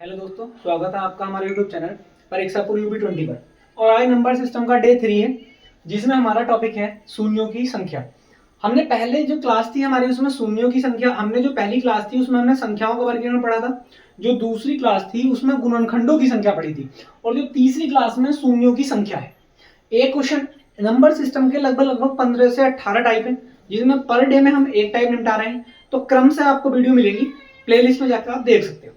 Hello दोस्तों, स्वागत है आपका हमारे YouTube चैनल परीक्षापुर UB20 पर। और आज नंबर सिस्टम का डे 3 है, जिसमें हमारा टॉपिक है शून्यों की संख्या। हमने पहले जो क्लास थी हमारी उसमें शून्यों की संख्या, हमने जो पहली क्लास थी उसमें हमने संख्याओं का वर्गीकरण पढ़ा था। जो दूसरी क्लास थी उसमें गुणनखंडों की संख्या पढ़ी थी, और जो तीसरी क्लास में शून्यों की संख्या है। एक क्वेश्चन नंबर सिस्टम के लगभग 15 से 18 टाइप है, जिसमें पर डे में हम एक टाइप निपटा रहे हैं। तो क्रम से आपको वीडियो मिलेगी, प्लेलिस्ट में जाकर आप देख सकते हो।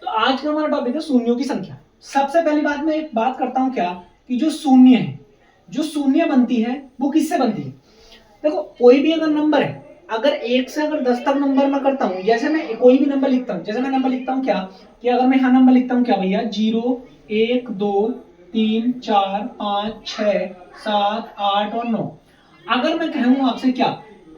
तो आज का हमारा टॉपिक है शून्यों की संख्या। सबसे पहली बात मैं एक बात करता हूं क्या, कि जो शून्य है, जो शून्य बनती है वो किससे बनती है। देखो, कोई भी अगर नंबर है, अगर 1 से अगर 10 तक नंबर मैं करता हूं, जैसे मैं कोई भी नंबर लिखता हूं, जैसे मैं नंबर लिखता हूं क्या, कि अगर मैं यहाँ नंबर लिखता हूं क्या भैया, 0 1 2 3 4 5 6 7 8 और 9। अगर मैं कहूं आपसे क्या,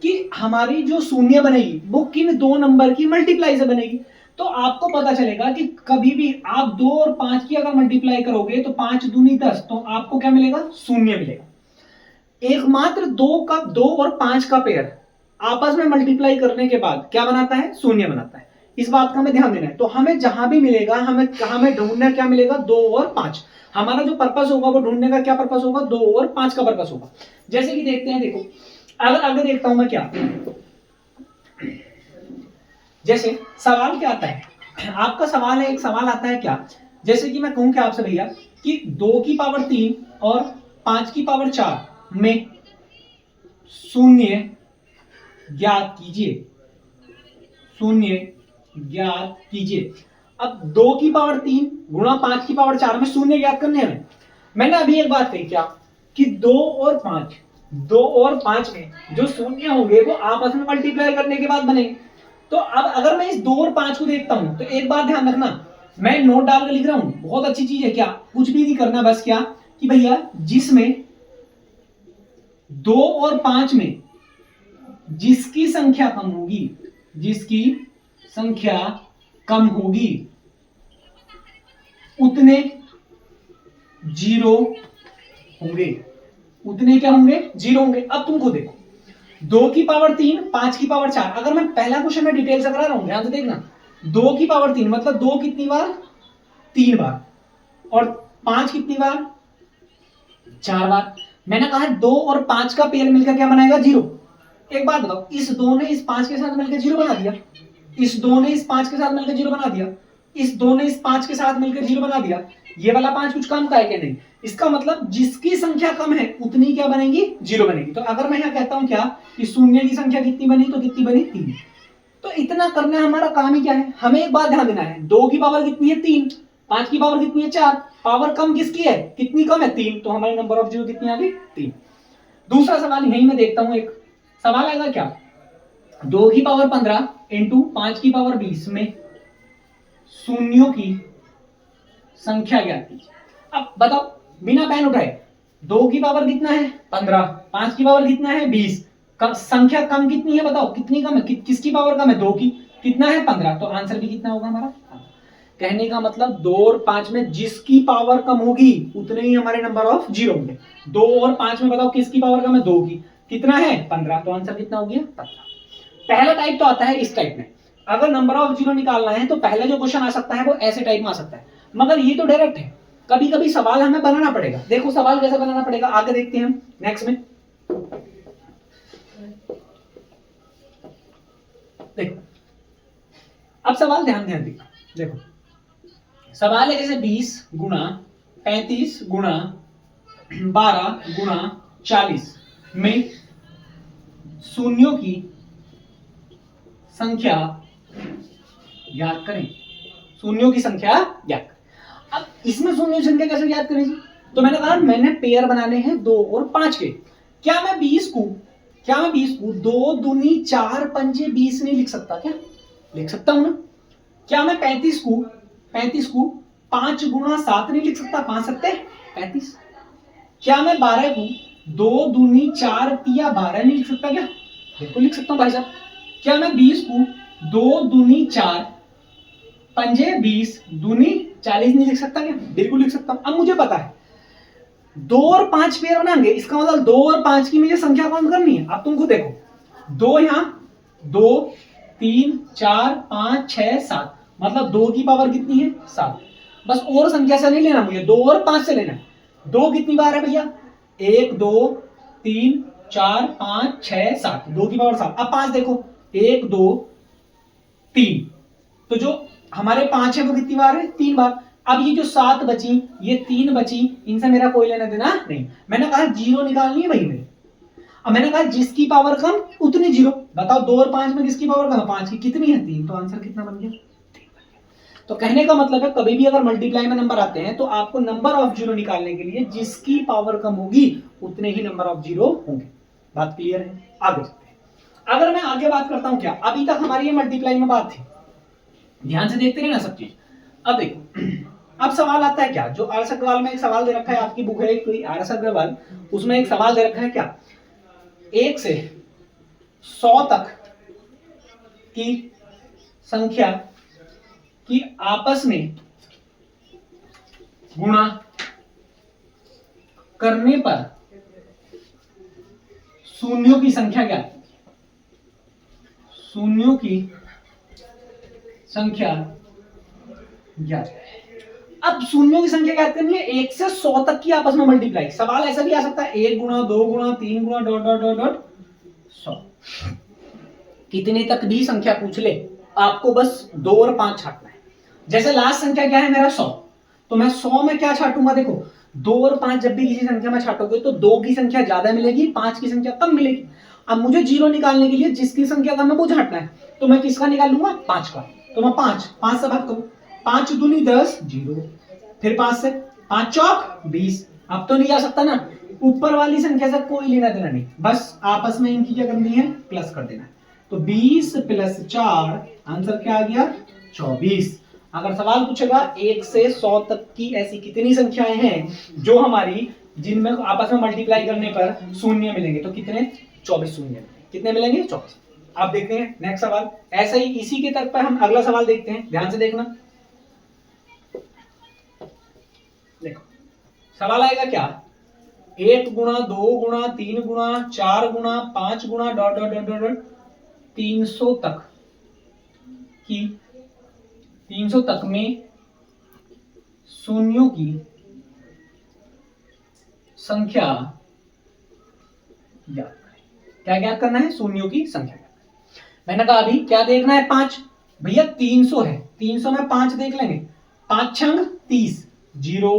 कि हमारी जो शून्य बनेगी वो किन दो नंबर की मल्टीप्लाई से बनेगी, तो आपको पता चलेगा कि कभी भी आप 2 और 5 की अगर मल्टीप्लाई करोगे तो 5 दूनी 10, तो आपको क्या मिलेगा, शून्य मिलेगा। एकमात्र 2 और 5 का पेयर आपस में मल्टीप्लाई करने के बाद क्या बनाता है, शून्य बनाता है। इस बात का हमें ध्यान देना है। तो हमें जहां भी मिलेगा, हमें ढूंढना क्या मिलेगा, 2 और 5। हमारा जो पर्पस होगा वो ढूंढने का क्या पर्पस होगा, 2 और 5 का पर्पस होगा। जैसे कि देखते हैं, देखो अगर आगे देखता हूं मैं क्या, जैसे सवाल क्या आता है, आपका सवाल है, एक सवाल आता है क्या, जैसे कि मैं कहूं क्या आपसे भैया, कि 2 की पावर 3 और 5 की पावर 4 में शून्य ज्ञात कीजिए, शून्य ज्ञात कीजिए। अब 2 की पावर 3 गुणा 5 की पावर 4 में शून्य ज्ञात करने हैं। मैंने अभी एक बात कही क्या, कि 2 और 5 में जो शून्य होंगे वो आपस में मल्टीप्लाई करने के बाद बनेंगे। तो अब अगर मैं इस 2 और 5 को देखता हूं, तो एक बात ध्यान रखना, मैं नोट डाल कर लिख रहा हूं, बहुत अच्छी चीज है क्या, कुछ भी नहीं करना, बस क्या, कि भैया जिसमें 2 और 5 में जिसकी संख्या कम होगी, जिसकी संख्या कम होगी, उतने जीरो होंगे, उतने क्या होंगे, जीरो होंगे। अब तुमको देखो, 2 की पावर 3 5 की पावर 4, अगर मैं पहला क्वेश्चन में डिटेल से करा रहा हूं, ध्यान से देखना, 2 की पावर 3 मतलब 2 कितनी बार, 3 बार, और 5 कितनी बार, 4 बार। मैंने कहा 2 और 5 का पेयर मिलकर क्या बनाएगा, 0। एक बात बताओ, इस 2 ने इस 5 के साथ मिलकर 0 बना दिया, इस 2 ने इस 5 के साथ मिलकर 0 बना दिया, इस 2 ने इस 5 के साथ मिलकर 0 बना दिया। ये वाला 5 कुछ कम का है क्या, नहीं। इसका मतलब जिसकी संख्या कम है उतनी क्या बनेगी, 0 बनेगी। तो अगर मैं यहां कहता हूं क्या, कि शून्य की संख्या कितनी बनी, तो कितनी बनी, 3। तो इतना करना हमारा काम ही क्या है, हमें एक बात ध्यान देना है, 2 की पावर कितनी है, 3, 5 की पावर कितनी है, 4, पावर कम किसकी है, कितनी कम है, 3, तो हमारी नंबर ऑफ जीरो कितनी आ गई, 3। दूसरा सवाल यही मैं देखता हूं, एक सवाल आएगा क्या, 2 की पावर 15 इंटू 5 की पावर 20 में शून्यों की संख्या ज्ञात कीजिए। अब बताओ बिना पेन उठाए, 2 की पावर कितना है, 15, 5 की पावर कितना है, 20, कम संख्या कम कितनी है, बताओ कितनी कम है, किसकी पावर कम है, 2 की, कितना है, 15, तो आंसर भी कितना होगा हमारा। कहने का मतलब 2 और 5 में जिसकी पावर कम होगी उतने ही हमारे नंबर ऑफ जीरो होंगे। 2 और 5 में बताओ किसकी पावर कम है, 2 की, कितना है, 15, तो आंसर कितना हो गया, 15। पहला टाइप तो आता है इस टाइप में, अगर नंबर ऑफ जीरो निकालना है तो पहले जो क्वेश्चन आ सकता है वो ऐसे टाइप में आ सकता है, मगर ये तो डायरेक्ट है। कभी कभी सवाल हमें बनाना पड़ेगा, देखो सवाल कैसे बनाना पड़ेगा आगे देखते हैं हम नेक्स्ट में। देखो अब सवाल ध्यान ध्यान देखो सवाल है, जैसे 20 गुणा 35 गुणा 12 गुणा 40 में शून्यों की संख्या ज्ञात करें, शून्यों की संख्या ज्ञात करें। अब इसमें शून्यों की संख्या कैसे ज्ञात करें, तो मैंने कहा मैंने पेयर बनाने हैं 2 और 5 के। क्या मैं 20 को 2 दूनी 4 पंजे 20 नहीं लिख सकता, क्या लिख सकता हूं ना। क्या मैं 35 को 5 गुणा 7 नहीं लिख सकता, 5 सत्ते 35। क्या मैं 12 को 2 दूनी 4 तिया 12 नहीं लिख सकता, क्या बिल्कुल लिख सकता हूं भाई साहब। क्या मैं 20 को 2 दूनी 4 पंजे 20 दूनी 40 नहीं लिख सकता, क्या बिल्कुल लिख सकता हूं। अब मुझे पता है 2 और 5 पेयर बनाएंगे, इसका मतलब 2 और 5 की मुझे संख्या काउंट करनी है। अब तुमको देखो 2 यहां, 2 3 4 5 6 7, मतलब 2 की पावर कितनी है 7। बस और संख्या से नहीं लेना मुझे, 2 और 5 से लेना है। 2 कितनी बार है भैया, 1 2 3 4 5 6 7, 2 की पावर 7। अब 5 देखो, 1 2 3, तो जो हमारे 5 है वो कितनी बार है 3 बार। अब ये जो 7 बची, ये 3 बची, इनसे मेरा कोई लेना देना नहीं। मैंने कहा जीरो निकालनी है भाई मेरे। अब मैंने कहा जिसकी पावर कम उतनी जीरो। बताओ 2 और 5 में किसकी पावर कम है, 5 की। कितनी है 3, तो आंसर कितना बन गया। तो कहने का मतलब है कभी भी अगर मल्टीप्लाई में नंबर आते हैं तो आपको नंबर ऑफ जीरो निकालने के लिए जिसकी पावर कम होगी उतने ही नंबर ऑफ जीरो होंगे। बात क्लियर है, आगे चलते हैं। अगर मैं आगे बात करता हूं, क्या अभी तक हमारी ये मल्टीप्लाई में बात थी, ध्यान से देखते रहे ना सब चीज। अब देखो, अब सवाल आता है क्या, जो आरएस अग्रवाल में एक सवाल दे रखा है, आपकी बुक है कोई आरएस अग्रवाल, उसमें एक सवाल दे रखा है क्या, 1 से 100 तक की संख्या कि आपस में गुणा करने पर शून्यों की संख्या क्या है, शून्यों की संख्या ज्ञात है। अब शून्यों की संख्या ज्ञात करनी है 1 से 100 तक की आपस में मल्टीप्लाई। सवाल ऐसा भी आ सकता है 1 गुणा 2 गुणा 3 गुणा डॉट डॉट डॉट डॉट 100, कितने तक भी संख्या पूछ ले, आपको बस 2 और 5 छाटना है। जैसे लास्ट संख्या क्या है मेरा 100, तो मैं 100 में क्या छाटूंगा, देखो 2 और 5 जब भी किसी संख्या में छाटोगे तो 2 की संख्या ज्यादा मिलेगी, 5 की संख्या कम मिलेगी। अब मुझे जीरो निकालने के लिए जिसकी संख्या कम है वो छाटना है, तो मैं किसका निकालूंगा 5 का। तो मैं 5 से भाग करूं, 5 दूनी 10 जीरो, फिर 5 से 5 चौक 20। अब तो नहीं आ सकता ना, ऊपर वाली संख्या से कोई लेना देना नहीं, बस आपस में इनकी क्या करनी है प्लस कर देना है। तो 20 + 4 आंसर क्या आ गया 24। अगर सवाल पूछेगा 1 से 100 तक की ऐसी कितनी संख्याएं हैं जो हमारी जिनमें आपस में मल्टीप्लाई करने पर शून्य मिलेंगे, तो कितने 24 शून्य। कितने मिलेंगे 24। आप देखते हैं नेक्स्ट सवाल, ऐसा ही इसी के तर्क पर हम अगला सवाल देखते हैं, ध्यान से देखना। देखो सवाल आएगा क्या, 1 गुणा 2 गुणा 3 गुणा 4 गुणा 5 गुणा डॉट डॉट डॉट डॉट 300 तक की 300 तक में शून्यों की संख्या ज्ञात करें। क्या ज्ञात करना है, शून्यों की संख्या। मैंने कहा अभी क्या देखना है 5, भैया 300 है, 300 में 5 देख लेंगे, 5 छंग 30 जीरो,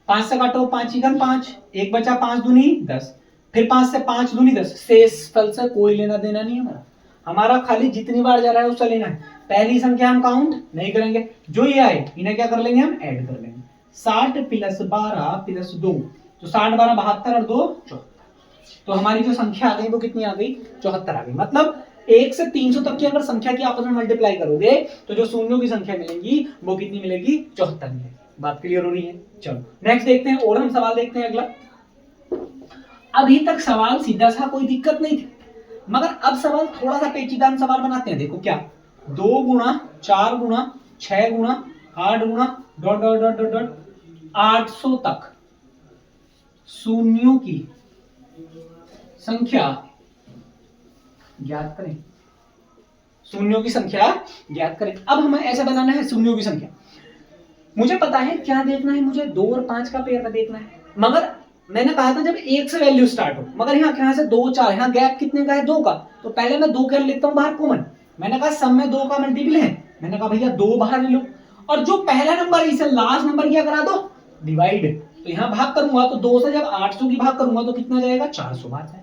5 से काटो 5 इकन 5, एक बचा 5 दूनी 10, फिर 5 से 5 दूनी 10, शेष फल से कोई लेना देना नहीं हमारा। हमारा खाली जितनी बार जा रहा है उससे लेना है। पहली संख्या हम काउंट नहीं करेंगे, जो ये आए इन्हें क्या कर लेंगे हम ऐड कर लेंगे। 60 + 12 + 2, तो 60 12 72 और 2 74, तो हमारी जो संख्या आ गई वो कितनी आ गई 74 आ गई। मतलब 1 से 300 तक की अगर संख्या की आपस में मल्टीप्लाई करोगे तो जो शून्यों की संख्या मिलेगी वो कितनी मिलेगी 74 मिलेगी। बात क्लियर हो रही है। चलो नेक्स्ट देखते हैं, और हम सवाल देखते हैं अगला। अभी तक सवाल सीधा सा कोई दिक्कत नहीं थी, मगर अब सवाल थोड़ा सा पेचीदा सवाल बनाते हैं। देखो क्या, 2 गुणा 4 गुणा 6 गुणा 8 गुणा dot dot dot dot dot 800 तक शून्यों की संख्या ज्ञात करें। शून्यों की संख्या ज्ञात करें। अब हमें ऐसा बनाना है शून्यों की संख्या, मुझे पता है क्या देखना है, मुझे 2 और 5 का पेयर देखना है। मगर मैंने कहा था जब 1 से वैल्यू स्टार्ट हो, मगर यहाँ से 2 4, यहाँ गैप कितने का है 2 का, तो पहले मैं 2 कर लेता हूं बाहर कॉमन। मैंने कहा सब में 2 का मल्टीपल है, मैंने कहा भैया 2 बाहर ले लो, और जो पहला नंबर इसे लास्ट नंबर क्या करा दो डिवाइड। तो यहाँ भाग करूंगा तो 2 से जब 800 की भाग करूंगा तो कितना जाएगा 400 बाहर जाएगा।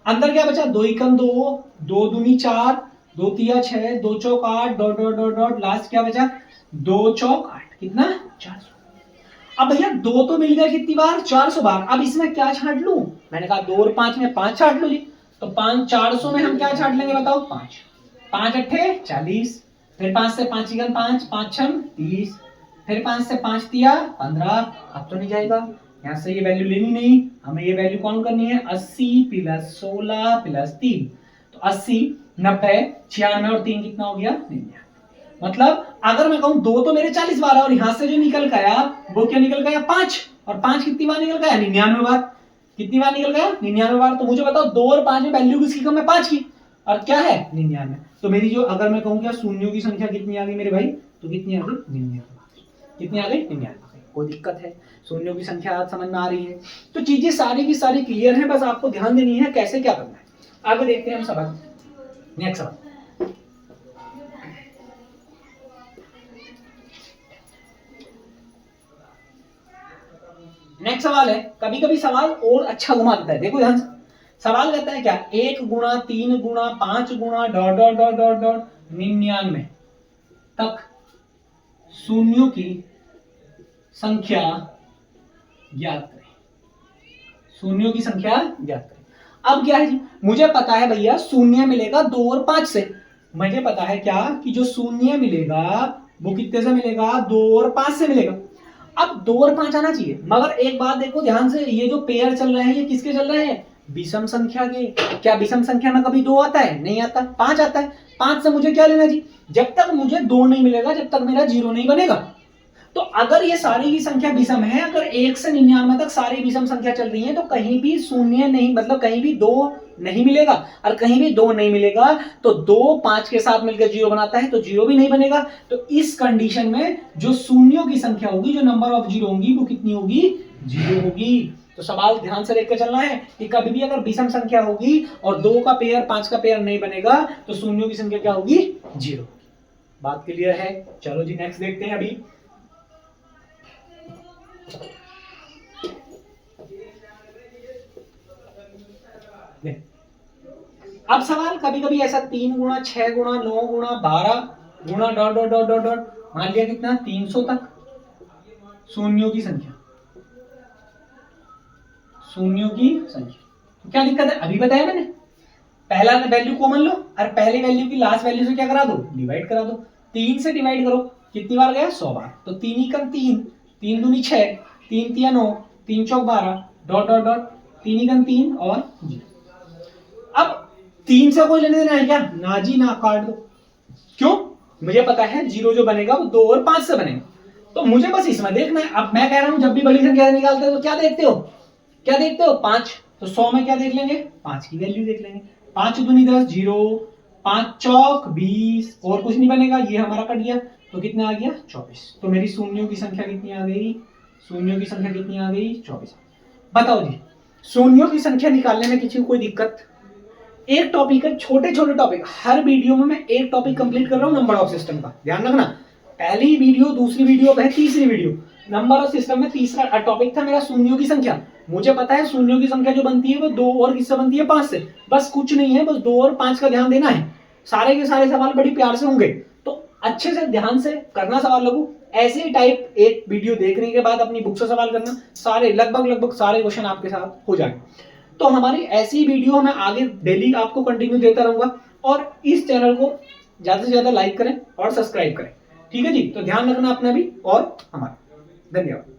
अंदर क्या बचा, 2 एकम 2, 2 दूनी 4, 2 तिया 6, 2 चौक 8 dot dot dot dot, last क्या बचा 2 चौक 8, कितना 400। अब भैया 2 तो मिल गया कितनी बार 400 बार। अब इसमें क्या छाट लूं, मैंने कहा 2 और 5 में 5 छाट लो जी, तो 5 400 में हम क्या छाट लेंगे बताओ 5, 5 अट्ठे 40, फिर 5 से 5 इकन 5, 5 छम 30, फिर 5 से 5 तिया 15। अब तो नहीं जाएगा, यहाँ से ये वैल्यू लेनी नहीं, हमें ये वैल्यू कौन करनी है 80 + 16 + 3, तो 80 90 96 और 3 कितना हो गया 99। मतलब अगर मैं कहूं 2 तो मेरे 40 बार है, और यहां से जो निकल गया वो क्या निकल गया 5, और 5 कितनी बार निकल गया 99 बार। कितनी बार निकल गया 99 बार। तो मुझे बताओ 2 और 5 में वैल्यू किसकी कम है 5 की, और क्या है 99। तो मेरी जो अगर मैं कहूं क्या शून्यों की संख्या कितनी आ गई मेरे भाई, तो कितनी आ गई? 99। कितनी आ गई? 99। कोई दिक्कत है? शून्यों की संख्या आज समझ में आ रही है? तो चीजें सारी की सारी क्लियर है, बस आपको ध्यान देनी है कैसे क्या करना है। आगे देखते हैं हम सवाल। नेक्स्ट सवाल, नेक्स्ट सवाल है, कभी कभी सवाल और अच्छा घुमा देता है। देखो ध्यान से, सवाल कहता है क्या? 1 गुणा 3 गुणा 5 गुणा dot dot dot dot dot 99 तक शून्यों की संख्या ज्ञात करें। शून्यों की संख्या ज्ञात करें। अब क्या है जी, मुझे पता है भैया शून्य मिलेगा 2 और 5 से। मुझे पता है क्या कि जो शून्य मिलेगा वो कितने से मिलेगा? 2 और 5 से मिलेगा। अब 2 और 5 आना चाहिए, मगर एक बात देखो ध्यान से, ये जो पेयर चल रहे हैं ये किसके चल रहे हैं? विषम संख्या के। क्या विषम संख्या में कभी 2 आता है? नहीं आता। 5 आता है। 5 से मुझे क्या लेना जी? जब तक मुझे 2 नहीं मिलेगा, जब तक मेरा 0 नहीं बनेगा। तो अगर ये सारी की संख्या विषम है, अगर 1 से 99 तक सारी विषम संख्या चल रही है, तो कहीं भी शून्य नहीं, मतलब कहीं भी 2 नहीं मिलेगा। और कहीं भी 2 नहीं मिलेगा तो 2 5 के साथ मिलकर 0 बनाता है, तो 0 भी नहीं बनेगा। तो इस कंडीशन में जो शून्यों की संख्या होगी, जो नंबर ऑफ 0 होंगी, वो कितनी होगी? 0 होगी। तो सवाल ध्यान से देखकर चलना है कि कभी भी अगर विषम संख्या होगी और 2 का पेयर 5 का पेयर नहीं बनेगा, तो शून्यों की संख्या क्या होगी? 0। बात क्लियर है? चलो जी नेक्स्ट देखते हैं। अभी अब सवाल कभी कभी ऐसा 3 गुणा 6 गुणा 9 गुणा 12 गुणा dot dot dot dot dot मान लिया कितना? 300 तक शून्यों की संख्या। शून्यों की संख्या तो क्या दिक्कत है? अभी बताया मैंने, पहला वैल्यू कॉमन लो और पहले वैल्यू की लास्ट वैल्यू से क्या करा दो? डिवाइड करा दो। 3 से डिवाइड करो, कितनी बार गया? 100 बार। तो 3 ही कम 3, 3 दूनी 6, 3 तिया 9, 3 चौक 12 डॉट डॉट डॉट 3 ही कम 3 और 0। अब 3 से कोई लेने देना है क्या? ना जी ना, काट दो। क्यों? मुझे पता है 0 जो बनेगा वो 2 और 5 से बनेगा, तो मुझे बस इसमें देखना है। अब मैं कह रहा हूं जब भी बड़ी संख्या निकालते हो तो क्या देखते हो? क्या देखते हो? 5। तो 100 में क्या देख लेंगे? 5 की वैल्यू देख लेंगे। 5 दूनी 10, 0, 5 चौक 20 और कुछ नहीं बनेगा, ये हमारा कट गया। तो कितना आ गया? 24। तो मेरी शून्यों की संख्या कितनी आ गई? शून्यों की संख्या कितनी आ गई? 24। बताओ जी, शून्यों की संख्या निकालने में किसी को कोई दिक्कत? एक टॉपिक है, छोटे छोटे टॉपिक, हर वीडियो में मैं एक टॉपिक कंप्लीट कर रहा हूं नंबर ऑफ सिस्टम का, ध्यान रखना। पहली वीडियो, दूसरी वीडियो है, तीसरी वीडियो नंबर ऑफ सिस्टम में तीसरा टॉपिक था मेरा शून्यों की संख्या। मुझे पता है शून्यों की संख्या जो बनती है वो 2 और किससे बनती है? 5 से। बस कुछ नहीं है, बस 2 और 5 का ध्यान देना है। सारे के सारे सवाल बड़ी प्यार से होंगे, तो अच्छे से ध्यान से करना सवाल लगू। ऐसे ही टाइप एक वीडियो देखने के बाद अपनी बुक से सवाल करना, सारे लगभग सारे क्वेश्चन आपके साथ हो जाएंगे। तो हमारी ऐसी वीडियो मैं आगे डेली आपको कंटिन्यू देता रहूंगा, और इस चैनल को ज्यादा से ज्यादा लाइक करें और सब्सक्राइब करें। ठीक है जी, तो ध्यान रखना अपना भी और हमारा। धन्यवाद।